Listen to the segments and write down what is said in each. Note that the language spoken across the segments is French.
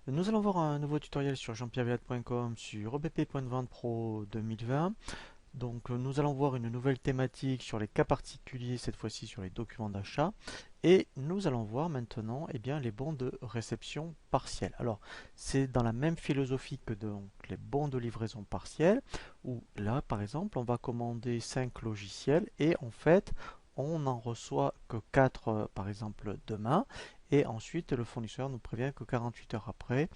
Nous allons voir un nouveau tutoriel sur jeanpierrevillatte.com sur EBP.Vente Pro 2020. Donc nous allons voir une nouvelle thématique sur les cas particuliers, cette fois-ci sur les documents d'achat. Et nous allons voir maintenant les bons de réception partielle. Alors c'est dans la même philosophie que donc, les bons de livraison partielle, où là par exemple on va commander 5 logiciels et en fait on n'en reçoit que 4 par exemple demain. Et ensuite, le fournisseur nous prévient que 48 heures après,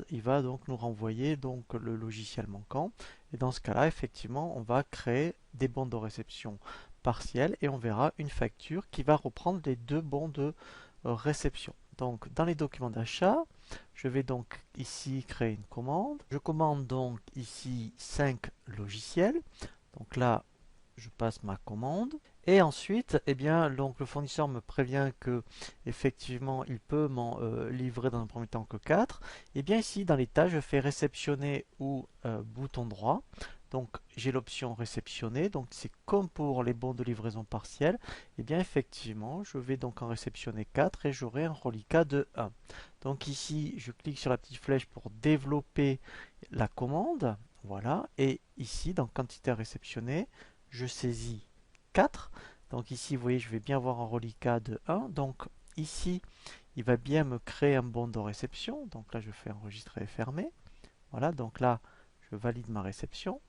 il va donc nous renvoyer donc le logiciel manquant. Et dans ce cas-là, effectivement, on va créer des bons de réception partiels et on verra une facture qui va reprendre les deux bons de réception. Donc, dans les documents d'achat, je vais donc ici créer une commande. Je commande donc ici 5 logiciels. Donc là, je passe ma commande. Et ensuite, donc le fournisseur me prévient que effectivement, il peut m'en livrer dans un premier temps que 4. Et bien ici, dans les tâches, je fais réceptionner ou bouton droit. Donc j'ai l'option réceptionner. Donc c'est comme pour les bons de livraison partielle. Et bien effectivement, je vais donc en réceptionner 4 et j'aurai un reliquat de 1. Donc ici, je clique sur la petite flèche pour développer la commande. Voilà. Et ici, dans quantité à réceptionner, je saisis 4. Donc ici, vous voyez, je vais bien avoir un reliquat de 1. Donc ici, il va bien me créer un bon de réception. Donc là, je fais enregistrer et fermer. Voilà, donc là, je valide ma réception.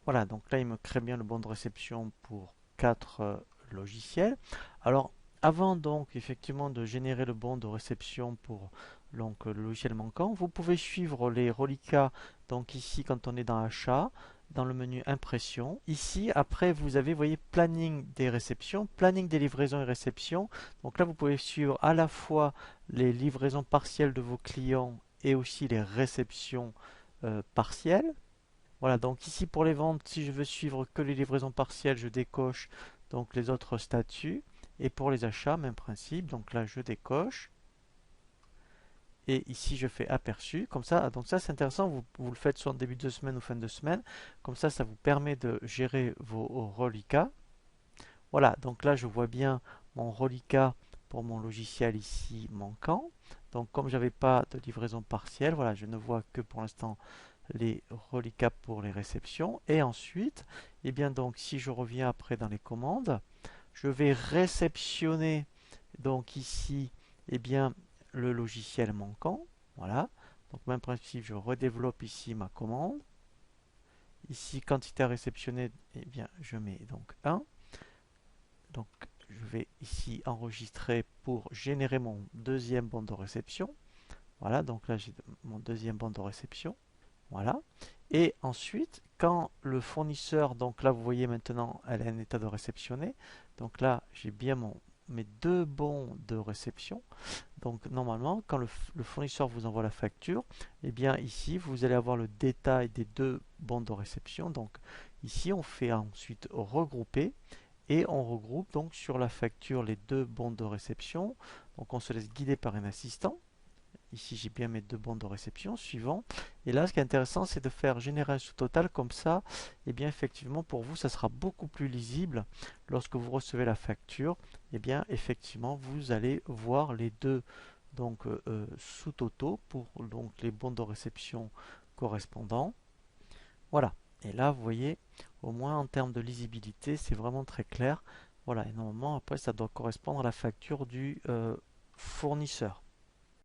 Voilà, donc là, il me crée bien le bon de réception pour 4 logiciels. Alors, avant donc effectivement de générer le bon de réception pour donc, le logiciel manquant, vous pouvez suivre les reliquats. Donc ici, quand on est dans achat, dans le menu impression. Ici, après, vous avez, vous voyez, planning des réceptions, planning des livraisons et réceptions. Donc là, vous pouvez suivre à la fois les livraisons partielles de vos clients et aussi les réceptions partielles. Voilà, donc ici pour les ventes, si je veux suivre que les livraisons partielles, je décoche donc les autres statuts. Et pour les achats, même principe. Donc là, je décoche. Et ici, je fais aperçu. Comme ça, donc ça, c'est intéressant. Vous le faites soit en début de semaine ou fin de semaine. Comme ça vous permet de gérer vos reliquats. Voilà, donc là, je vois bien mon reliquat pour mon logiciel ici manquant. Donc, comme j'avais pas de livraison partielle, voilà, je ne vois que pour l'instant les reliquats pour les réceptions. Et ensuite, donc, si je reviens après dans les commandes, je vais réceptionner donc ici, le logiciel manquant. Voilà. Donc, même principe, je redéveloppe ici ma commande. Ici, quantité à réceptionner, je mets donc 1. Donc, je vais ici enregistrer pour générer mon deuxième bon de réception. Voilà, donc là, j'ai mon deuxième bon de réception. Voilà. Et ensuite, quand le fournisseur, donc là vous voyez maintenant, elle est en état de réceptionner. Donc là, j'ai bien mes deux bons de réception. Donc normalement, quand le fournisseur vous envoie la facture, ici, vous allez avoir le détail des deux bons de réception. Donc ici, on fait ensuite regrouper et on regroupe donc sur la facture les deux bons de réception. Donc on se laisse guider par un assistant. Ici, j'ai bien mes deux bons de réception suivants. Et là, ce qui est intéressant, c'est de faire générer un sous-total comme ça. Et bien, effectivement, pour vous, ça sera beaucoup plus lisible lorsque vous recevez la facture. Et bien, effectivement, vous allez voir les deux donc sous-totaux pour donc les bons de réception correspondants. Voilà. Et là, vous voyez, au moins en termes de lisibilité, c'est vraiment très clair. Voilà. Et normalement, après, ça doit correspondre à la facture du fournisseur.